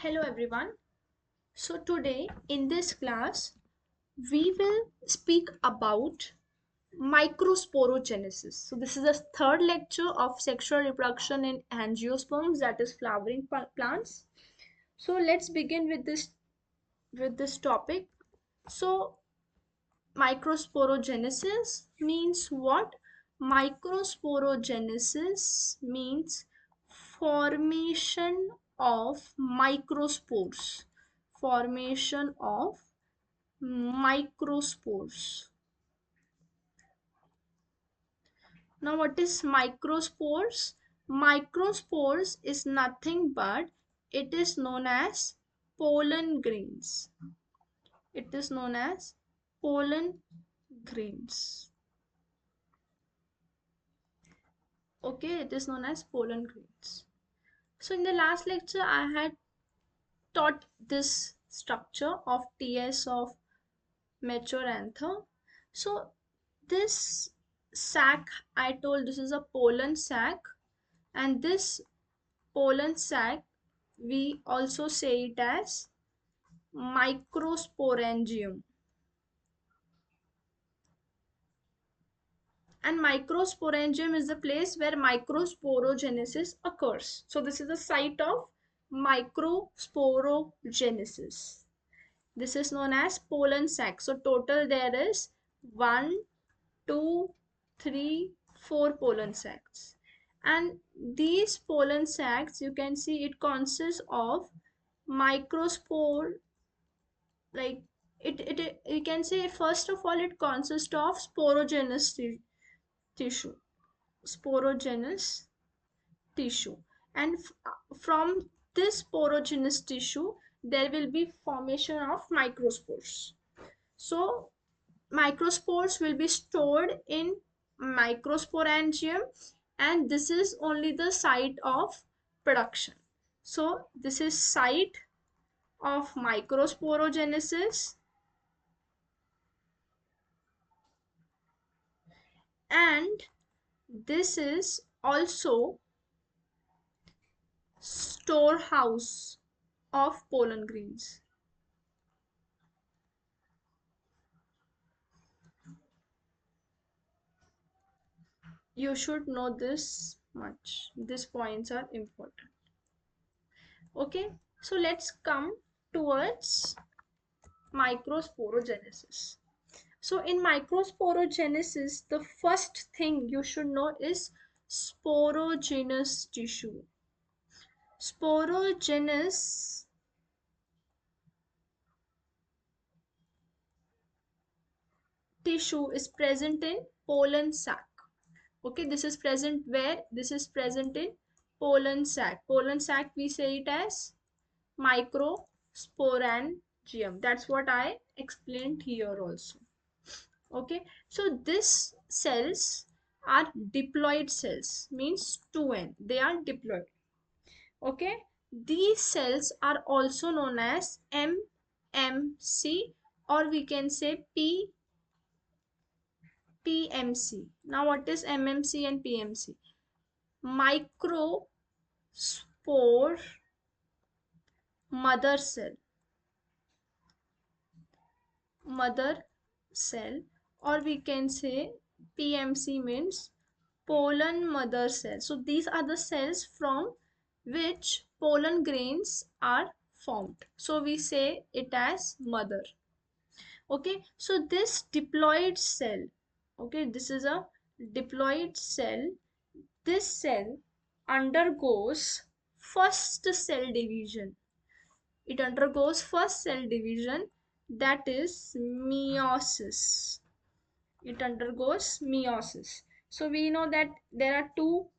Hello everyone. So today in this class we will speak about microsporogenesis. So this is the third lecture of sexual reproduction in angiosperms, that is flowering plants. So let's begin with this topic. So microsporogenesis means what? Microsporogenesis means formation of microspores. Formation of microspores. Now, what is microspores? Microspores is nothing but it is known as pollen grains. It is known as pollen grains. Okay, it is known as pollen grains. So in the last lecture I had taught this structure of TS of mature anther. So this sac, I told this is a pollen sac, and this pollen sac we also say it as microsporangium. And microsporangium is the place where microsporogenesis occurs. So this is the site of microsporogenesis. This is known as pollen sac. So total there is 1, 2, 3, 4 pollen sacs. And these pollen sacs, you can see it consists of microspore, like it you can say first of all it consists of sporogenous tissue. Sporogenous tissue. And from this sporogenous tissue, there will be formation of microspores. So microspores will be stored in microsporangium, and this is only the site of production. So this is site of microsporogenesis, and this is also storehouse of pollen grains. You should know this much. These points are important. Okay, so let's come towards microsporogenesis. So in microsporogenesis, the first thing you should know is sporogenous tissue. Sporogenous tissue is present in pollen sac. Okay, this is present where? This is present in pollen sac. Pollen sac, we say it as microsporangium. That's what I explained here also. Okay, so these cells are diploid cells, means 2n. They are diploid. Okay, these cells are also known as MMC, or we can say PMC. Now what is MMC and PMC? Microspore mother cell. Mother cell, or we can say PMC means pollen mother cell. So these are the cells from which pollen grains are formed. So we say it as mother. Okay, so this diploid cell, okay, this is a diploid cell. This cell undergoes first cell division. It undergoes first cell division, that is meiosis. It undergoes meiosis. So we know that there are two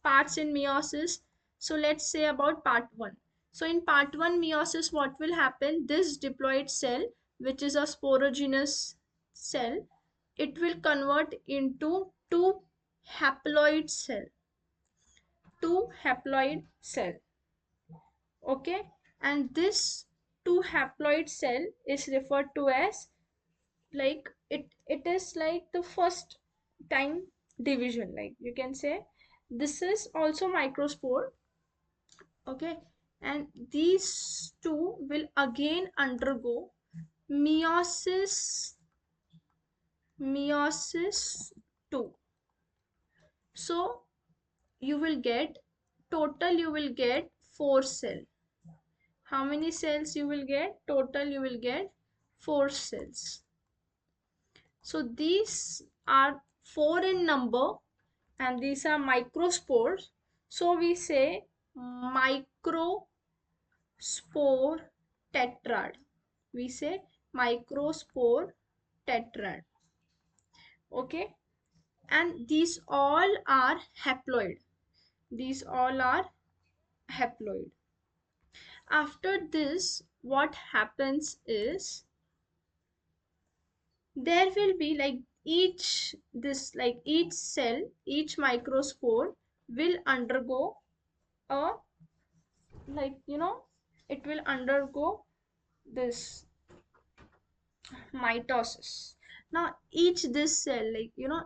parts in meiosis. So let's say about part 1. So in part 1 meiosis, what will happen? This diploid cell, which is a sporogenous cell, it will convert into two haploid cell. Two haploid cell. Okay, and this two haploid cell is referred to as, like, it is like the first time division, like you can say this is also microspore. Okay, and these two will again undergo meiosis, meiosis 2. So you will get, total you will get 4 cell. How many cells you will get? Total you will get 4 cells. So these are 4 in number and these are microspores. So we say microspore tetrad. We say microspore tetrad. Okay, and these all are haploid. These all are haploid. After this, what happens is there will be like each cell, each microspore will undergo a, like it will undergo this mitosis. Now each this cell,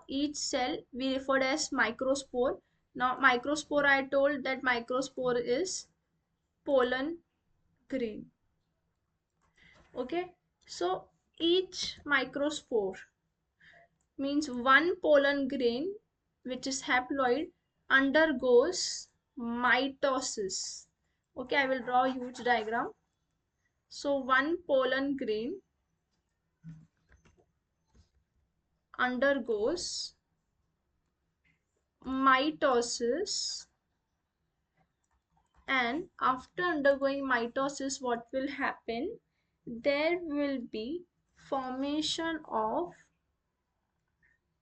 each cell we referred as microspore. Now microspore, I told that microspore is pollen grain. Okay, so each microspore means one pollen grain which is haploid undergoes mitosis. Okay, I will draw a huge diagram. So one pollen grain undergoes mitosis, and after undergoing mitosis what will happen, there will be formation of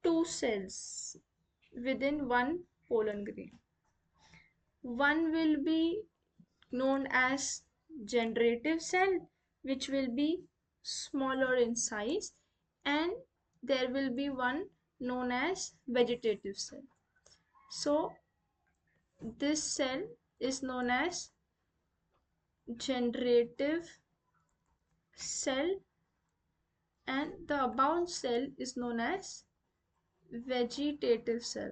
two cells within one pollen grain. One will be known as generative cell, which will be smaller in size, and there will be one known as vegetative cell. So this cell is known as generative cell and the abound cell is known as vegetative cell.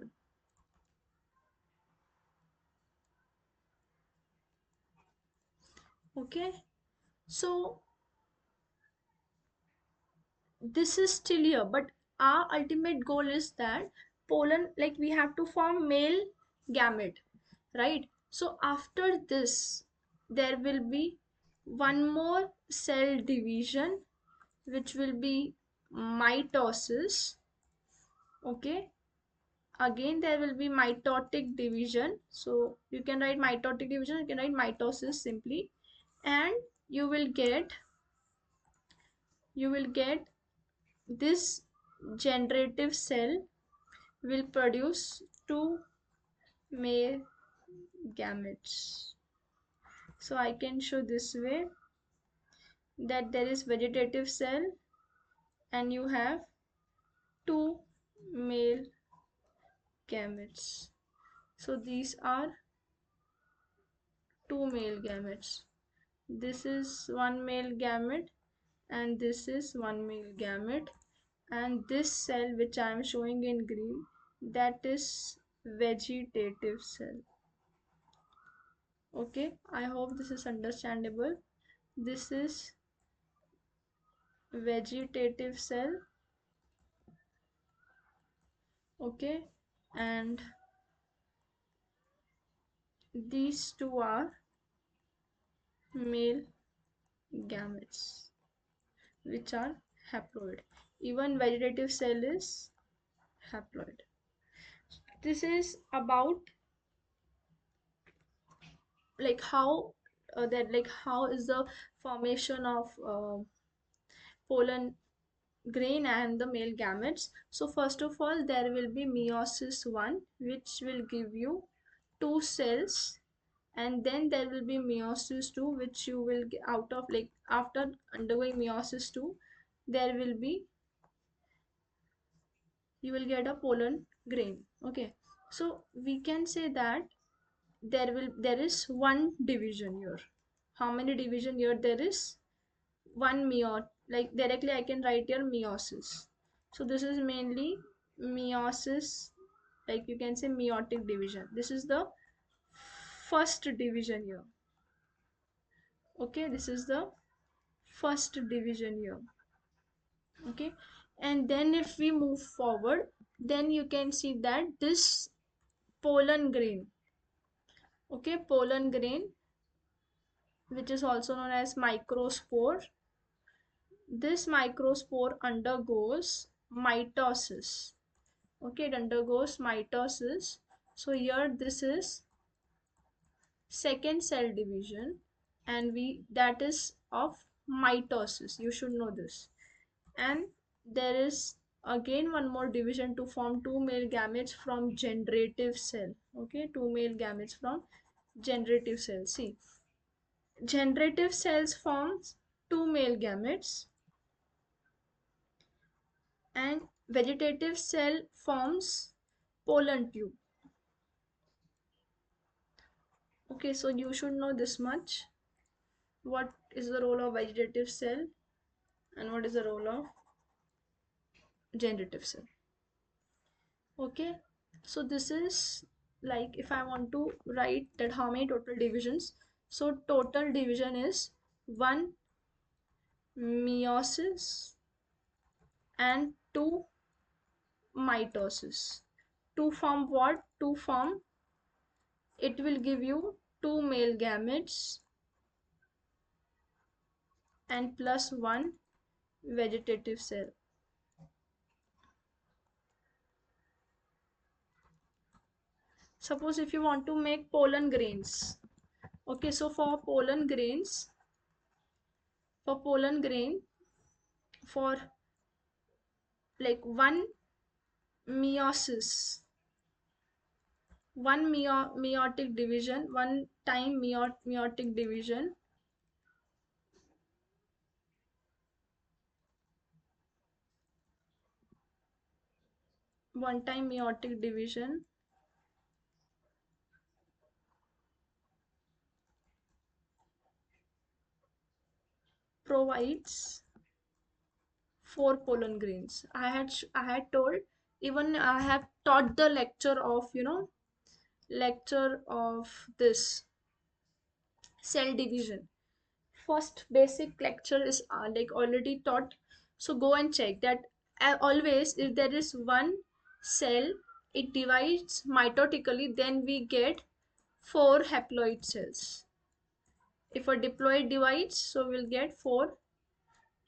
Okay, so this is still here, but our ultimate goal is that pollen, like we have to form male gamete, right? So after this there will be one more cell division which will be mitosis. Okay, again there will be mitotic division, so you can write mitotic division, you can write mitosis simply, and you will get this generative cell will produce two male gametes. So I can show this way that there is vegetative cell and you have two male gametes. So these are two male gametes. This is one male gamete and this is one male gamete, and this cell which I am showing in green, that is vegetative cell. Okay, I hope this is understandable. This is vegetative cell. Okay, and these two are male gametes which are haploid. Even vegetative cell is haploid. This is about like how how is the formation of pollen grain and the male gametes. So first of all there will be meiosis 1 which will give you two cells, and then there will be meiosis 2 which you will get out of, like after undergoing meiosis 2 there will be, you will get a pollen grain. Okay, so we can say that there is one division here. How many division here? There is one meiosis, like directly I can write here meiosis. So this is mainly meiosis, like you can say meiotic division. This is the first division here. Okay, this is the first division here. Okay, and then if we move forward, then you can see that this pollen grain, okay, pollen grain, which is also known as microspore, this microspore undergoes mitosis. Okay, it undergoes mitosis. So here this is second cell division, and we that is of mitosis. You should know this. And there is again one more division to form two male gametes from generative cell. Okay, two male gametes from generative cell. See, generative cells forms two male gametes, and vegetative cell forms pollen tube. Okay, so you should know this much. What is the role of vegetative cell and what is the role of generative cell? Okay, so this is like if I want to write that how many total divisions. So total division is one meiosis and two mitosis. To form what? To form, it will give you two male gametes and plus one vegetative cell. Suppose if you want to make pollen grains. Okay, so for pollen grain, for like one meiosis, one meiotic division, one time meiotic division, one time meiotic division provides four pollen grains. I had told, even I have taught the lecture of, lecture of this cell division. First basic lecture is like already taught. So go and check that. Always if there is one cell, it divides mitotically, then we get four haploid cells. If a diploid divides, so we'll get four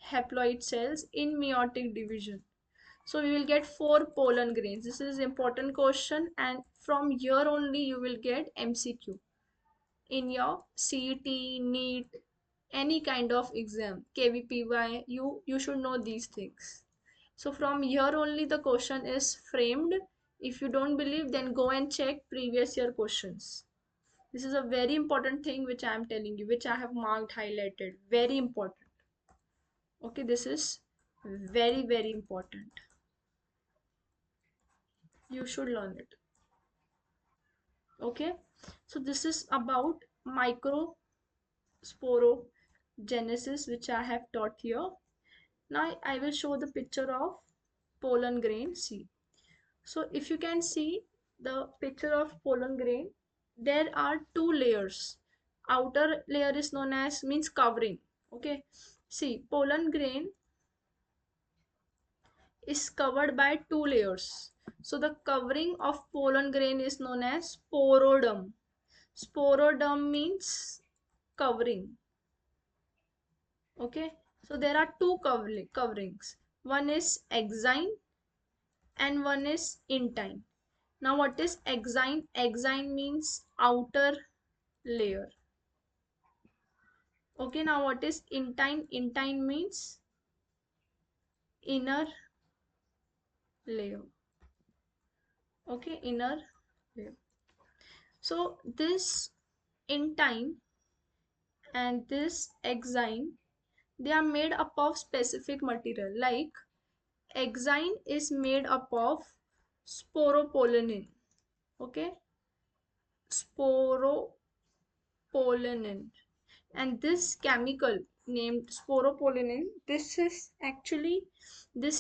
haploid cells in meiotic division. So we will get four pollen grains. This is important question, and from here only you will get MCQ in your CET, NEET, any kind of exam, KVPY. You should know these things. So from here only the question is framed. If you don't believe, then go and check previous year questions. This is a very important thing which I am telling you, which I have marked, highlighted. Very important. Okay, this is very, very important. You should learn it. Okay, so this is about microsporogenesis, which I have taught here. Now I will show the picture of pollen grain. See, so if you can see the picture of pollen grain, there are two layers. Outer layer is known as, means covering. Okay, see, pollen grain is covered by two layers. So the covering of pollen grain is known as sporoderm. Sporoderm means covering. Okay, so there are two coverings. One is exine and one is intine. Now what is exine? Exine means outer layer. Okay, now what is intine? Intine means inner layer. Okay, inner layer. So this intine and this exine, they are made up of specific material. Like exine is made up of sporopollenin. Okay, sporopollenin. And this chemical named sporopollenin, this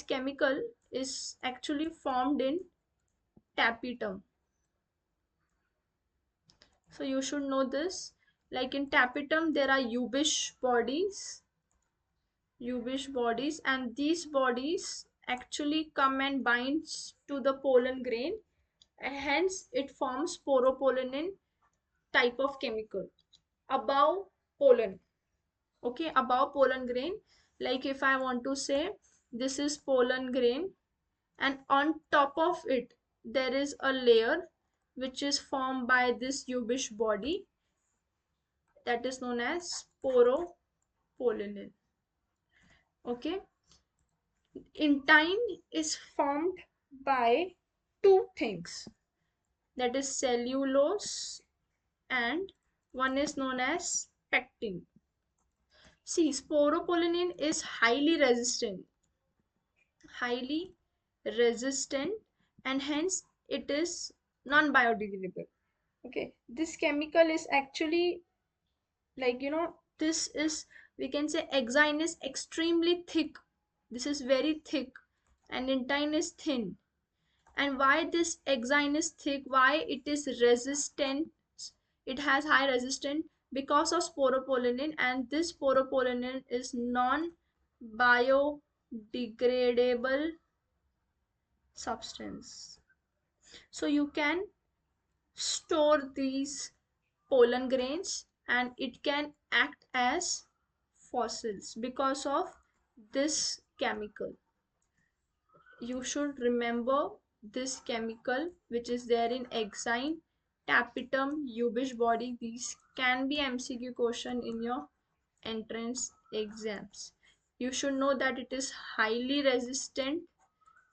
chemical is actually formed in tapetum. So you should know this. Like in tapetum there are ubish bodies, and these bodies actually come and binds to the pollen grain, and hence it forms sporopollenin type of chemical above pollen. Okay, above pollen grain. Like if I want to say this is pollen grain, and on top of it there is a layer which is formed by this ubish body, that is known as sporopollenin. Okay, intine is formed by two things, that is cellulose, and one is known as pectin. See, sporopollenin is highly resistant, and hence it is non-biodegradable. Okay, this chemical is actually, like, this is, we can say, exine is extremely thick. This is very thick, and intine is thin. And why this exine is thick, why it is resistant, it has high resistance, because of sporopollenin, and this sporopollenin is non biodegradable substance. So you can store these pollen grains, and it can act as fossils because of this chemical. You should remember this chemical which is there in exine, tapetum, ubish body. These can be MCQ question in your entrance exams. You should know that it is highly resistant.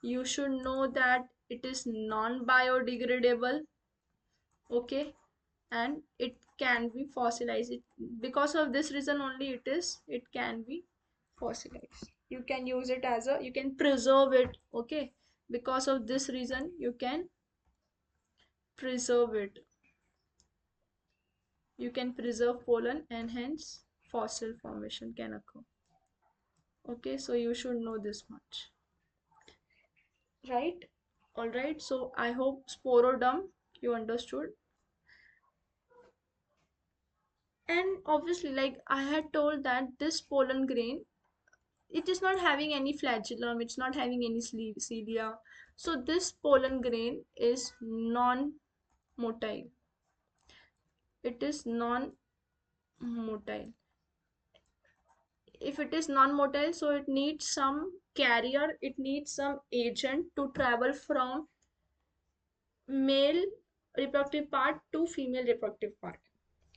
You should know that it is non biodegradable. Okay, and it can be fossilized. Because of this reason only it can be fossilized. You can use it as a, you can preserve it. Okay, because of this reason you can preserve it. You can preserve pollen, and hence fossil formation can occur. Okay, so you should know this much, right? All right, so I hope sporodom you understood. And obviously, like I had told, that this pollen grain, it is not having any flagellum, it's not having any cilia. So this pollen grain is non-motile. It is non-motile. If it is non-motile, so it needs some carrier, it needs some agent to travel from male reproductive part to female reproductive part.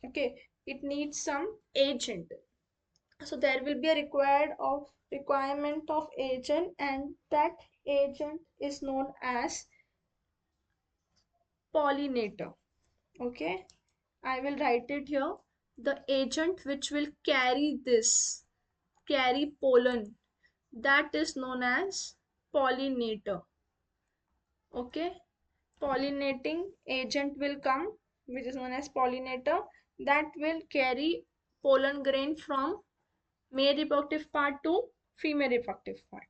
Okay, it needs some agent. So there will be a requirement of agent, and that agent is known as pollinator. Okay, I will write it here. The agent which will carry pollen, that is known as pollinator. Okay, pollinating agent will come, which is known as pollinator, that will carry pollen grain from male reproductive part to female reproductive part.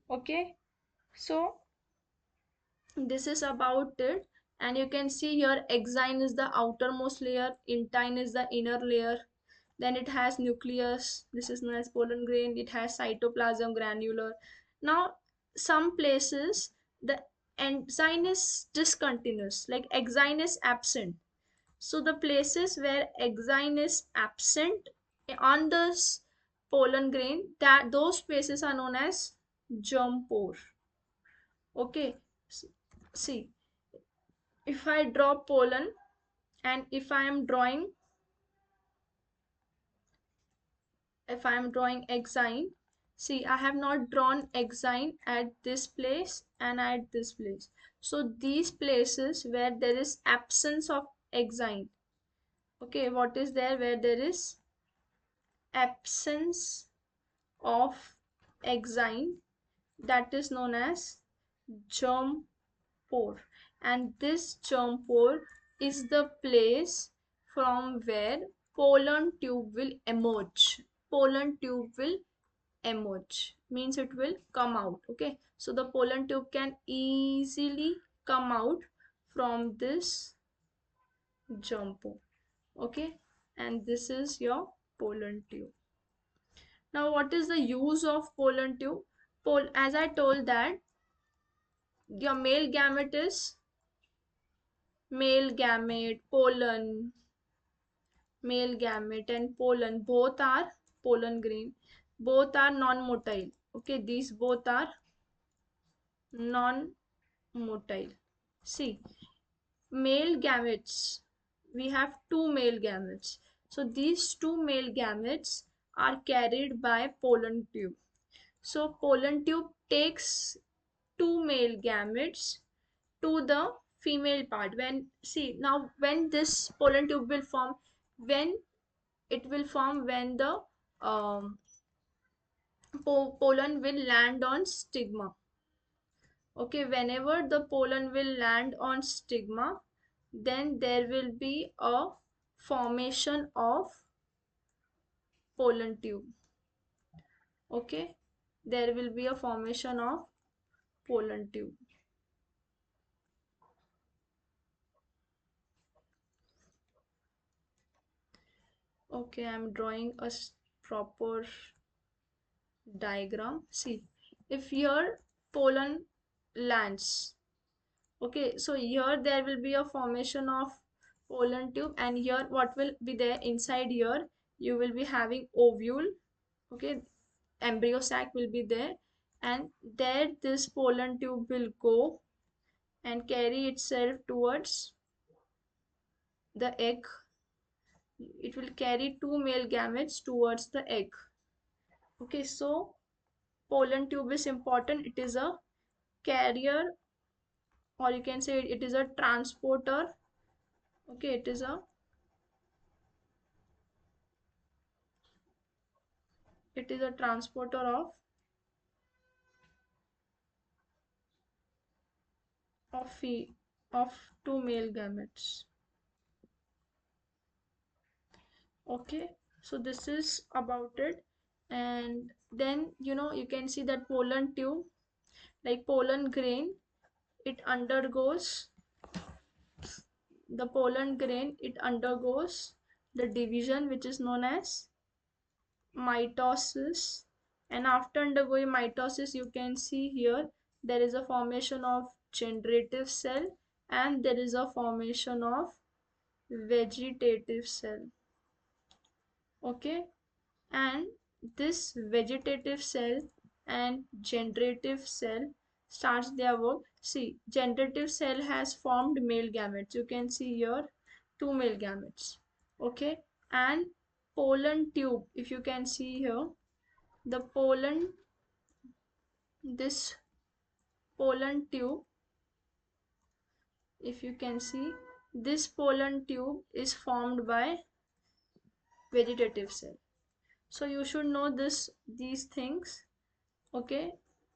Okay, so this is about it. And you can see here exine is the outermost layer, intine is the inner layer, then it has nucleus, this is known as pollen grain, it has cytoplasm granular. Now some places the enzyme is discontinuous, like exine is absent. So the places where exine is absent on this pollen grain, that those places are known as germ pore. Okay, see, if I draw pollen, and if I am drawing exine, see, I have not drawn exine at this place and at this place. So these places where there is absence of exine, okay, what is there where there is absence of exine, that is known as germ pore. And this germ pore is the place from where pollen tube will emerge. Pollen tube will emerge means it will come out. Okay, so the pollen tube can easily come out from this germ pore. Okay, and this is your pollen tube. Now what is the use of pollen tube? As I told that your male gamete is male gamete, pollen, male gamete and pollen both are pollen grain, both are non-motile. Okay, these both are non-motile. See, male gametes, we have two male gametes. So these two male gametes are carried by pollen tube. So pollen tube takes two male gametes to the female part. When see now when this pollen tube will form, when it will form when the um, pollen will land on stigma. Okay, whenever the pollen will land on stigma, then there will be a formation of pollen tube. Okay, there will be a formation of pollen tube. Okay, I'm drawing a proper diagram. See, if here pollen lands, okay, so here there will be a formation of pollen tube, and here what will be there inside here, you will be having ovule. Okay, embryo sac will be there, and there this pollen tube will go and carry itself towards the egg. It will carry two male gametes towards the egg. Okay, so pollen tube is important. It is a carrier, or you can say it is a transporter. Okay, it is a transporter of of two male gametes. Okay, so this is about it. And then you can see that pollen tube, like pollen grain, it undergoes the pollen grain, it undergoes the division which is known as mitosis. And after undergoing mitosis, you can see here there is a formation of generative cell, and there is a formation of vegetative cell. Okay, and this vegetative cell and generative cell starts their work. See, generative cell has formed male gametes. You can see here two male gametes. Okay, and pollen tube, if you can see here, the pollen, this pollen tube, if you can see, this pollen tube is formed by vegetative cell. So you should know these things. Okay,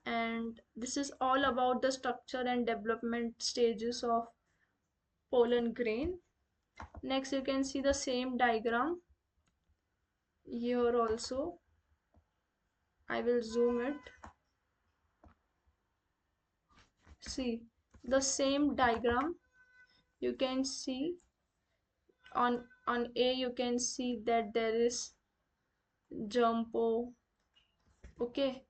and this is all about the structure and development stages of pollen grain. Next you can see the same diagram here also. I will zoom it. See, the same diagram you can see on A, you can see that there is germpole. Okay,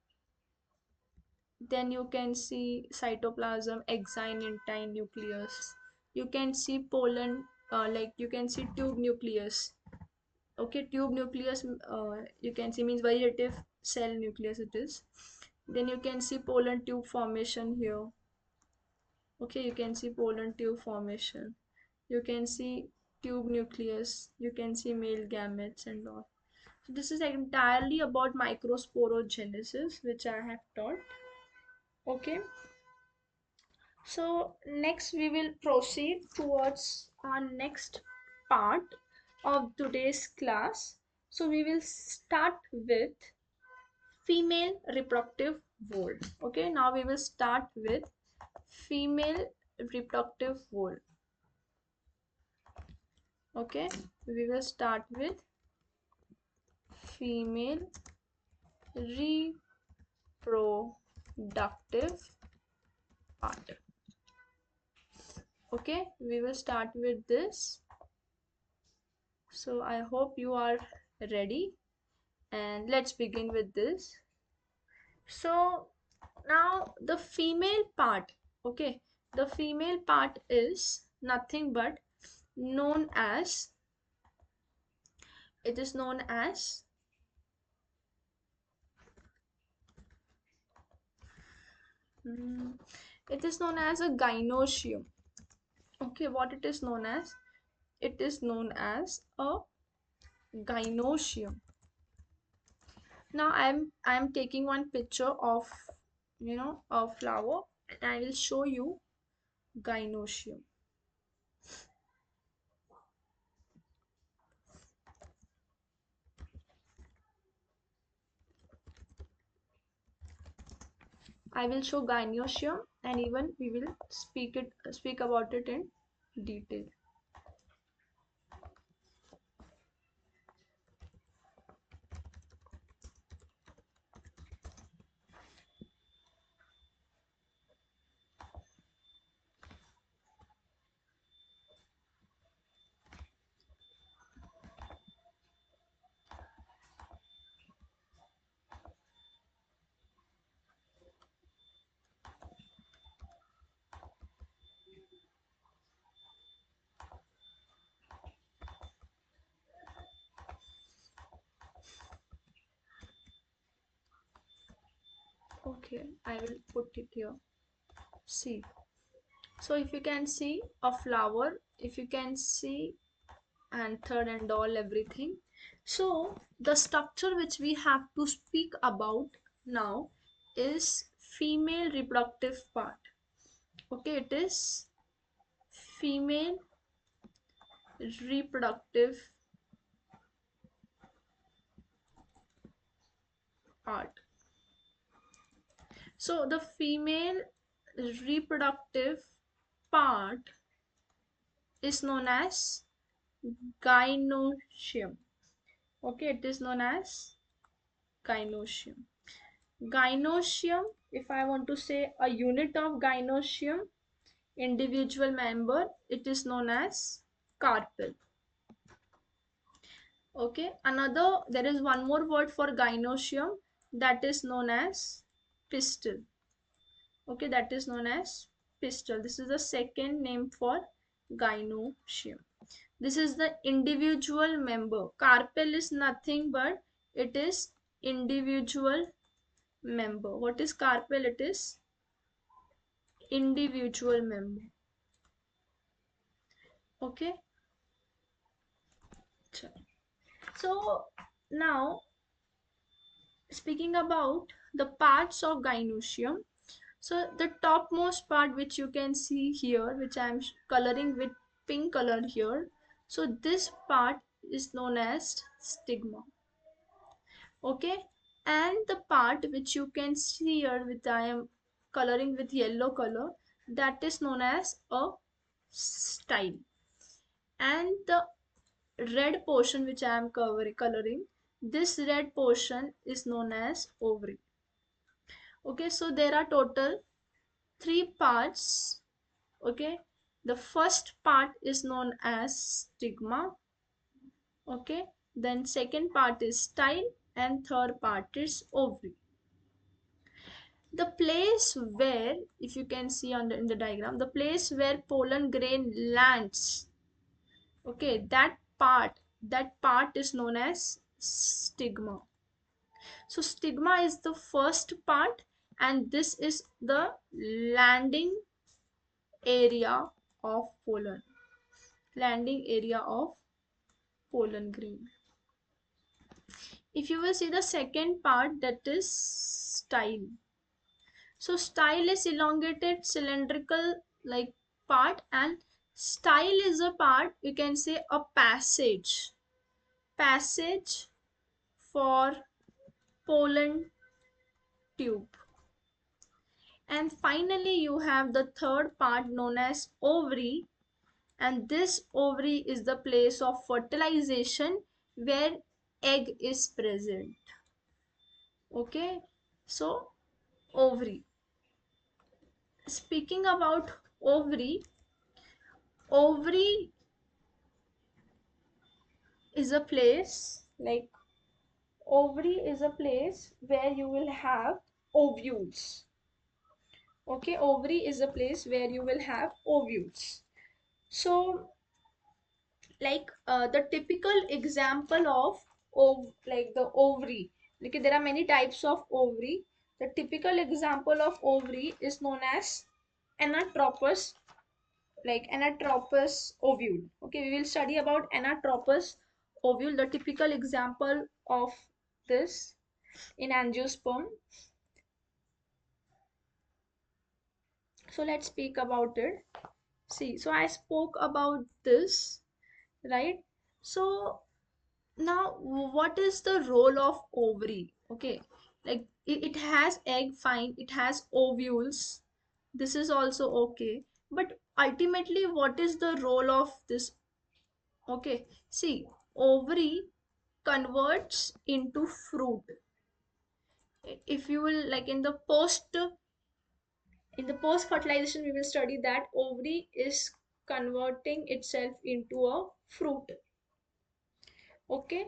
then you can see cytoplasm, exine, intine, nucleus. You can see pollen, like you can see tube nucleus. Okay, tube nucleus, you can see means vegetative cell nucleus it is. Then you can see pollen tube formation here. Okay, you can see pollen tube formation, you can see tube nucleus, you can see male gametes and all. So this is entirely about microsporogenesis which I have taught. Okay, so next we will proceed towards our next part of today's class. So we will start with female reproductive world. Okay, now we will start with female reproductive world. Okay, we will start with female reproductive part. Okay, we will start with this. So I hope you are ready, and let's begin with this. So now the female part, okay, the female part is nothing but known as, it is known as mm, it is known as a gynoecium. Okay, what it is known as? It is known as a gynoecium. Now I'm taking one picture of, a flower, and I will show you gynoecium. I will show gynoecium, and even we will speak about it in detail. Okay, I will put it here. See. So if you can see a flower, if you can see anther and all everything. So the structure which we have to speak about now is female reproductive part. Okay, it is female reproductive part. So the female reproductive part is known as gynoecium. Okay, it is known as gynoecium. Gynoecium, if I want to say a unit of gynoecium, individual member, it is known as carpel. Okay, another, there is one more word for gynoecium, that is known as pistil. Okay, that is known as pistil. This is the second name for gynoecium. This is the individual member. Carpel is nothing but it is individual member. What is carpel? It is individual member. Okay. So now speaking about the parts of gynoecium. So the topmost part which you can see here, which I am coloring with pink color here. So this part is known as stigma. Okay, and the part which you can see here, with I am coloring with yellow color, that is known as a style, and the red portion which I am coloring, this red portion is known as ovary. Okay, so there are total three parts. Okay, the first part is known as stigma. Okay, then second part is style, and third part is ovary. The place where, if you can see in the diagram, the place where pollen grain lands, okay, that part is known as stigma. So stigma is the first part, and this is the landing area of pollen, landing area of pollen grain. If you will see the second part, that is style. So style is elongated cylindrical like part, and style is a part, you can say a passage for pollen tube. And finally you have the third part known as ovary, and this ovary is the place of fertilization where egg is present. Okay, so ovary. Speaking about ovary, ovary is a place like ovary is a place where you will have ovules. Okay, ovary is a place where you will have ovules. So like the typical example of like the ovary, like there are many types of ovary. The typical example of ovary is known as anatropous, like anatropous ovule. Okay, we will study about anatropous ovule, the typical example of this in angiosperm. So let's speak about it. See, so I spoke about this, right? So now what is the role of ovary? Okay, like it has egg, fine, it has ovules, this is also okay, but ultimately what is the role of this? Okay, see, ovary converts into fruit. If you will, like in the post fertilization we will study that ovary is converting itself into a fruit. Okay,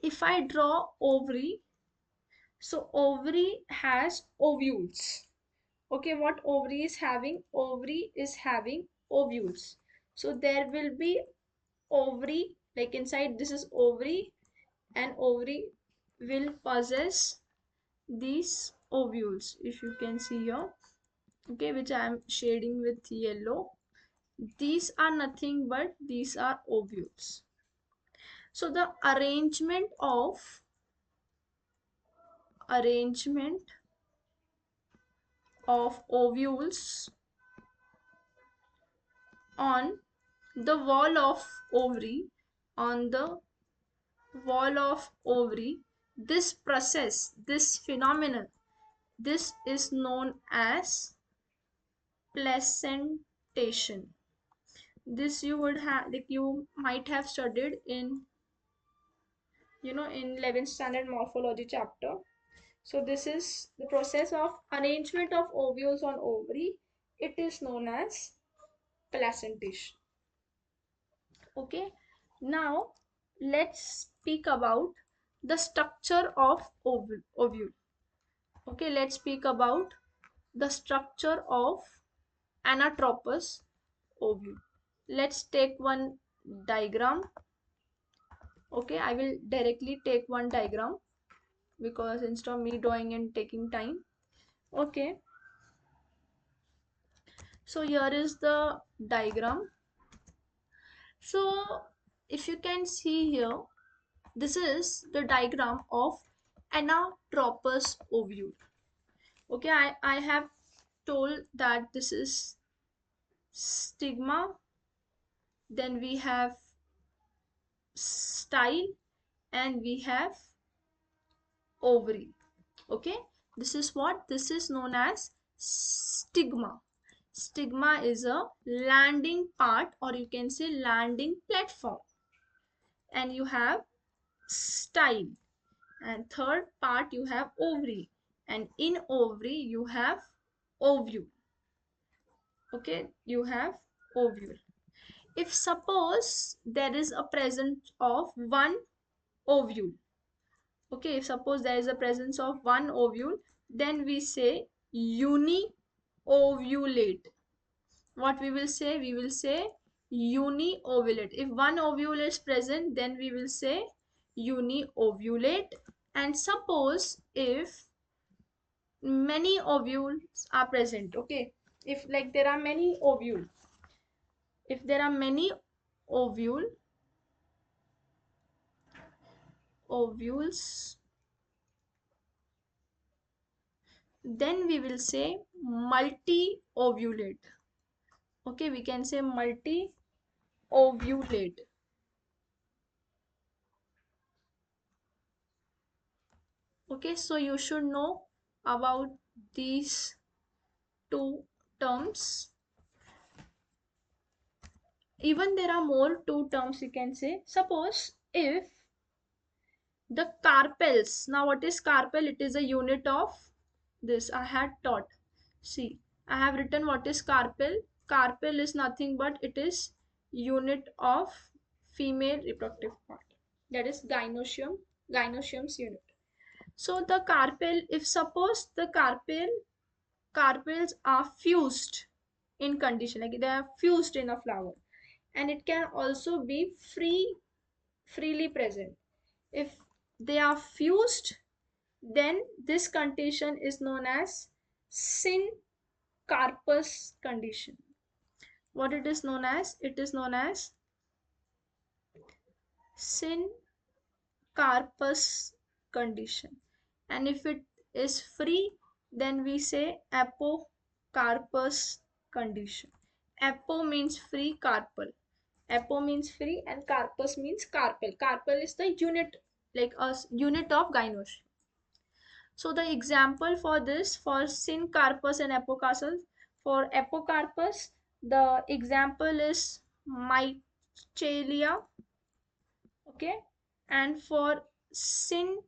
if I draw ovary, so ovary has ovules. Okay, what ovary is having? Ovary is having ovules. So there will be ovary, like inside this is ovary, and ovary will possess these ovules, if you can see here. Okay, which I am shading with yellow. These are nothing but these are ovules. So the arrangement of ovules on the wall of ovary, on the wall of ovary, this process, this phenomenon, this is known as placentation. This you would have, like you might have studied in, in 11th standard morphology chapter. So this is the process of arrangement of ovules on ovary. It is known as placentation. Okay, now let's speak about the structure of ovule. Okay, let's speak about the structure of anatropous ovule. Let's take one diagram. Okay, I will directly take one diagram because instead of me drawing and taking time. Okay, so here is the diagram. So if you can see here, this is the diagram of anatropous ovule. Okay, I have told that this is stigma, then we have style, and we have ovary. Okay, this is what? This is known as stigma. Stigma is a landing part, or you can say landing platform. And you have style. And third part you have ovary. And in ovary you have ovule. Okay, you have ovule. If suppose there is a presence of one ovule, okay, if suppose there is a presence of one ovule, then we say uniovulate. What we will say? We will say uniovulate. If one ovule is present, then we will say uniovulate. And suppose if many ovules are present, okay, if like there are many ovule, if there are many ovule ovules, then we will say multi-ovulate. Okay, we can say multi-ovulate. Okay, so you should know about these two terms. Even there are more two terms you can say. Suppose if the carpels, now what is carpel? It is a unit of this. I had taught. See, I have written what is carpel. Carpel is nothing but it is unit of female reproductive part, that is gynoecium's unit. So the carpel, if suppose the carpels are fused in condition, like they are fused in a flower, and it can also be freely present. If they are fused, then this condition is known as syncarpous condition. What it is known as? It is known as syncarpous condition. And if it is free, then we say apocarpous condition. Apo means free, carpal. Apo means free and carpus means carpel. Carpel is the unit, like a unit of gynoecium. So the example for this, for syncarpus and apocarpus, for apocarpus, the example is Mycelia, okay, and for syncarpus,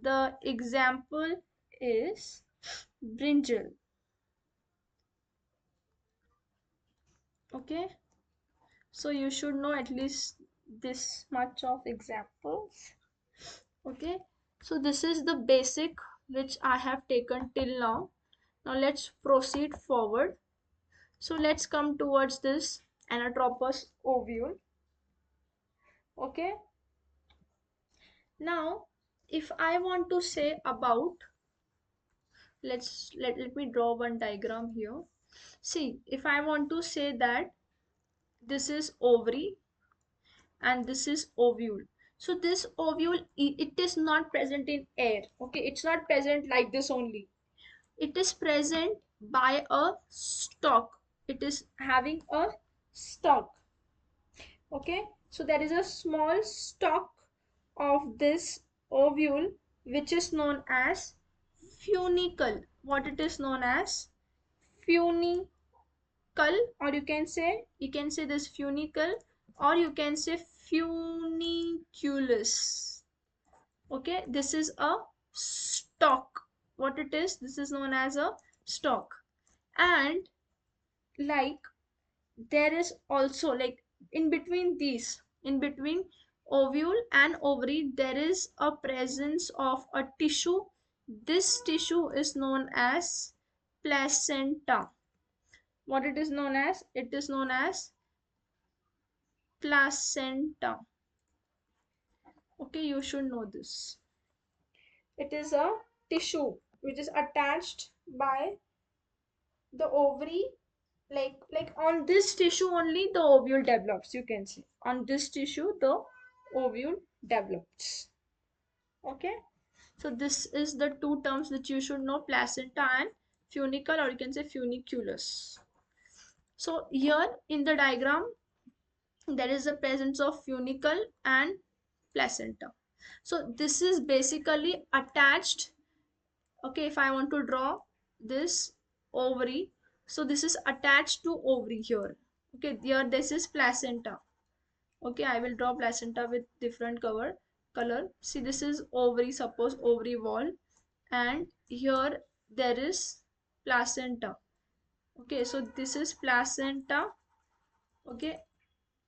the example is brinjal, okay. So you should know at least this much of examples, okay. So this is the basic which I have taken till now. Now let's proceed forward. So let's come towards this anatropous ovule, okay. Now if I want to say about, let me draw one diagram here. See, if I want to say that this is ovary and this is ovule, so this ovule, it is not present in air, okay, it's not present like this only. It is present by a stalk. It is having a stalk, okay. So there is a small stalk of this ovule which is known as funicle. What it is known as? Funicle, or you can say this funicle, or you can say funiculus, okay. This is a stalk. What it is? This is known as a stalk. And like, there is also, like, in between ovule and ovary, there is a presence of a tissue. This tissue is known as placenta. What it is known as? It is known as placenta, okay. You should know this. It is a tissue which is attached by the ovary, like on this tissue only the ovule develops, you can say on this tissue the ovule develops, okay. So this is the two terms which you should know, placenta and funicle, or you can say funiculus. So here in the diagram there is a presence of funicle and placenta. So this is basically attached, okay. If I want to draw this ovary, so this is attached to ovary here, okay. Here this is placenta, okay. I will draw placenta with different color. See, this is ovary, suppose ovary wall, and here there is placenta, okay. So this is placenta, okay,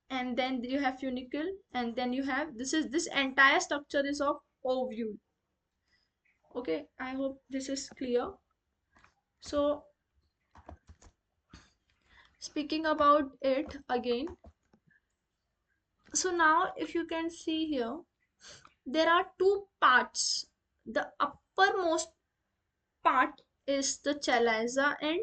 and then you have funicle, and then you have, this entire structure is of ovule, okay. I hope this is clear. So speaking about it again, so now if you can see here, there are two parts. The uppermost part is the chalaza end,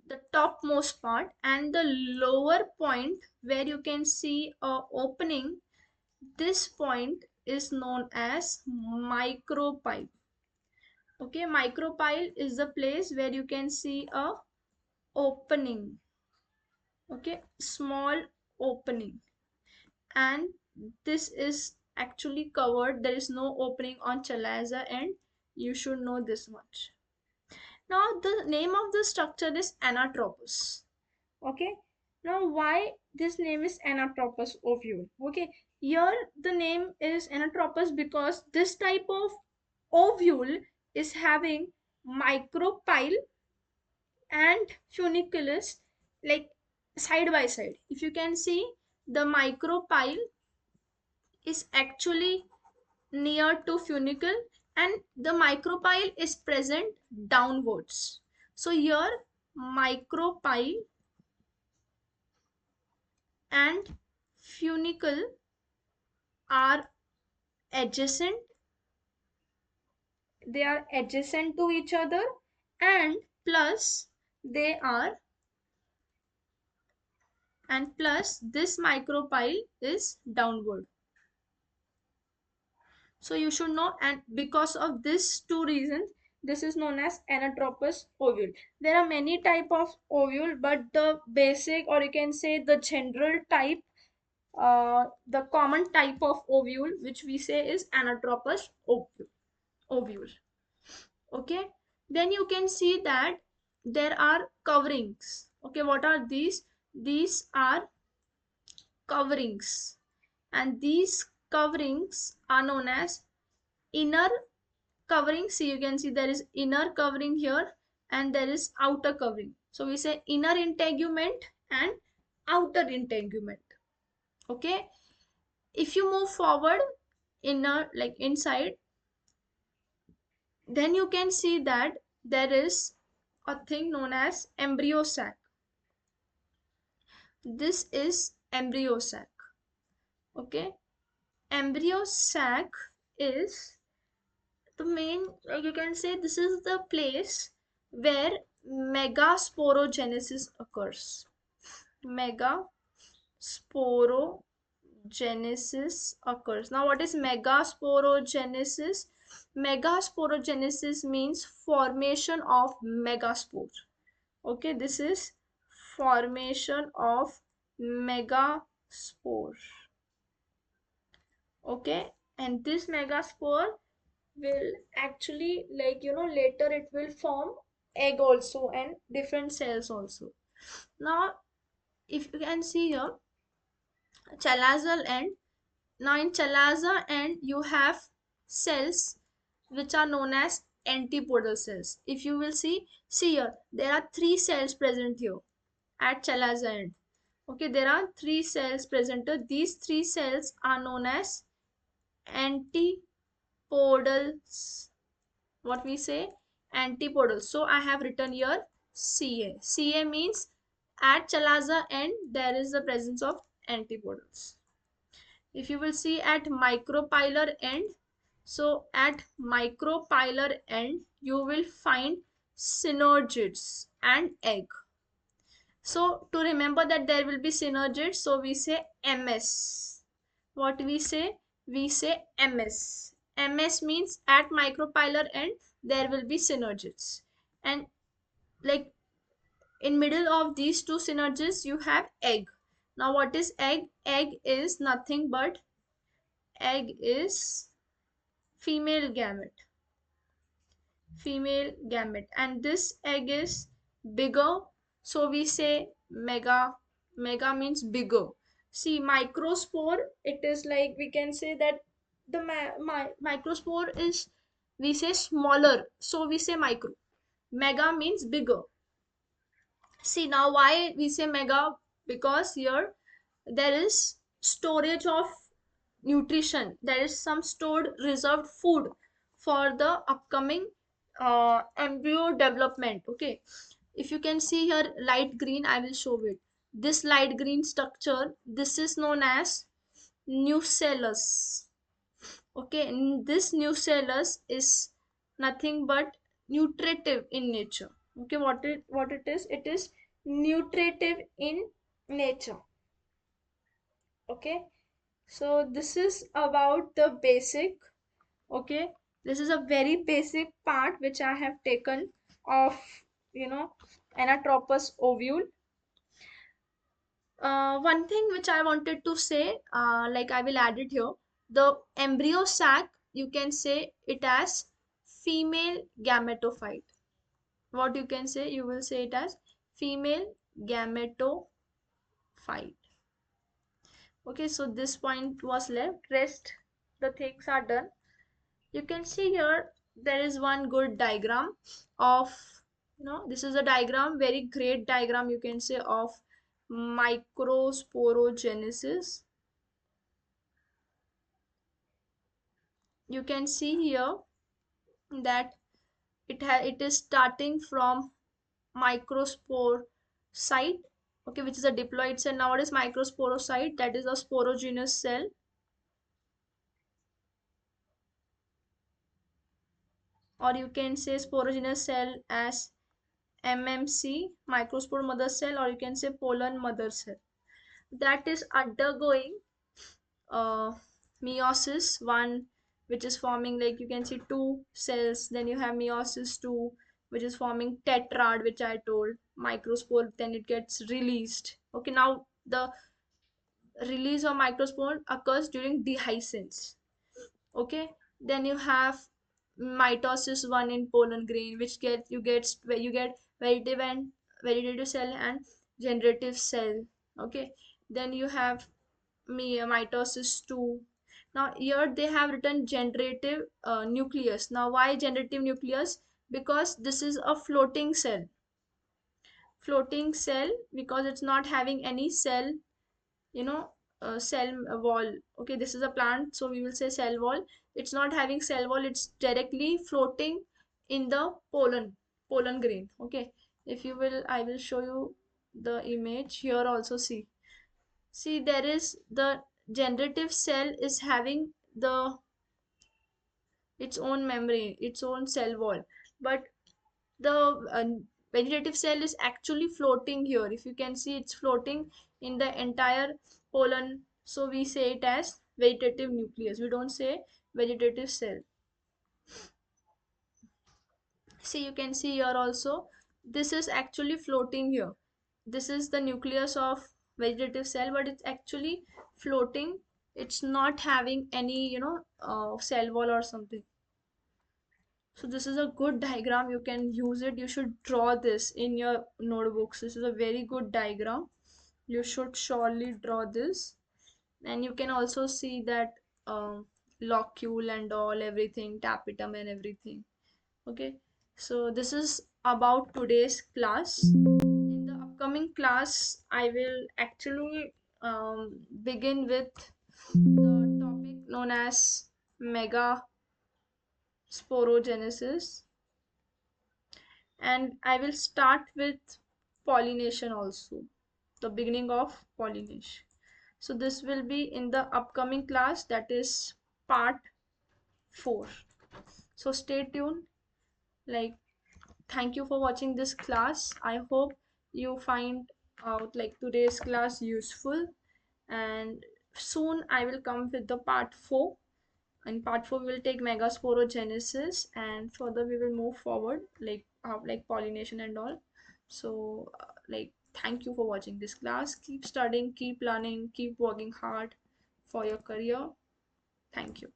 the topmost part, and the lower point where you can see a opening, this point is known as micropyle, okay. Micropyle is the place where you can see a opening, okay, small opening, and this is actually covered. There is no opening on chalaza end. You should know this much. Now the name of the structure is anatropous, okay. Now why this name is anatropous ovule, okay. Here the name is anatropous because this type of ovule is having micropyle and funiculus, like side by side. If you can see, the micropyle is actually near to funicle, and the micropyle is present downwards. So here micropyle and funicle are adjacent, they are adjacent to each other, and plus they are, and plus this micropyle is downward. So you should know, and because of this two reasons, this is known as anatropous ovule. There are many type of ovule, but the basic, or you can say the general type, the common type of ovule which we say is anatropous ovule. Okay, then you can see that there are coverings. Okay, what are these? These are coverings, and these coverings are known as inner covering. See, you can see there is inner covering here and there is outer covering. So we say inner integument and outer integument. Okay, if you move forward, inner, like inside, then you can see that there is a thing known as embryo sac. This is embryo sac. Okay, embryo sac is the main, you can say this is the place where megasporogenesis occurs. Megasporogenesis occurs. Now what is megasporogenesis? Megasporogenesis means formation of megaspore. Okay, this is formation of megaspore. Okay, and this megaspore will actually, like, later it will form egg also and different cells also. Now if you can see here, chalazal end. Now in chalaza end you have cells which are known as antipodal cells. If you will see here, there are three cells present here at chalaza end. Okay, there are three cells present here. These three cells are known as antipodals. What we say? Antipodal. So I have written here Ca. Ca means at chalaza end there is the presence of antipodals. If you will see at micropylar end, so at micropylar end you will find synergids and egg. So to remember that there will be synergids, so we say ms. What we say? We say ms. Ms means at micropylar end there will be synergids, and like in middle of these two synergids you have egg. Now what is egg? Egg is nothing but, egg is female gamete, female gamete, and this egg is bigger, so we say mega. Mega means bigger. See, microspore, it is like, we can say that the microspore is, we say smaller, so we say micro. Mega means bigger. See, now why we say mega? Because here there is storage of nutrition, there is some stored reserved food for the upcoming embryo development. Okay, if you can see here light green, I will show it. This light green structure, this is known as nucellus. Okay, and this nucellus is nothing but nutritive in nature. Okay, what it is? It is nutritive in nature. Okay, so this is about the basic. Okay, this is a very basic part which I have taken of, you know anatropous ovule. One thing which I wanted to say, like I will add it here, the embryo sac, you can say it as female gametophyte. What you can say? You will say it as female gametophyte. Okay, so this point was left, rest the things are done. You can see here there is one good diagram of, this is a diagram, very great diagram, you can say, of microsporogenesis. You can see here that it is starting from microspore site, okay, which is a diploid cell. Now what is microsporocyte? That is a sporogenous cell. Or you can say sporogenous cell as MMC, microspore mother cell, or you can say pollen mother cell, that is undergoing uh, meiosis one, which is forming, like you can see two cells. Then you have meiosis two, which is forming tetrad, which I told microspore. Then it gets released. Okay, now the release of microspore occurs during dehiscence. Okay, then you have mitosis one in pollen grain, which where you get vegetative and vegetative cell and generative cell. Okay, then you have mitosis 2. Now here they have written generative nucleus. Now why generative nucleus? Because this is a floating cell, because it's not having any cell, you know, cell wall. Okay, this is a plant, so we will say cell wall. It's not having cell wall, it's directly floating in the pollen grain. Okay, if you will, I will show you the image here also. See, there is the generative cell is having the its own membrane, its own cell wall, but the vegetative cell is actually floating here. If you can see, it's floating in the entire pollen, so we say it as vegetative nucleus, we don't say vegetative cell. See, you can see here also, this is actually floating here. This is the nucleus of vegetative cell, but it's actually floating. It's not having any, cell wall or something. So this is a good diagram, you can use it. You should draw this in your notebooks. This is a very good diagram, you should surely draw this. And you can also see that locule and all, everything, tapetum and everything. Okay, so this is about today's class. In the upcoming class I will actually begin with the topic known as megasporogenesis, and I will start with pollination also, the beginning of pollination. So this will be in the upcoming class, that is part 4. So stay tuned. Like, thank you for watching this class. I hope you find out like today's class useful, and soon I will come with the part 4. In part 4 we will take megasporogenesis, and further we will move forward like pollination and all. So like, thank you for watching this class. Keep studying, keep learning, keep working hard for your career. Thank you.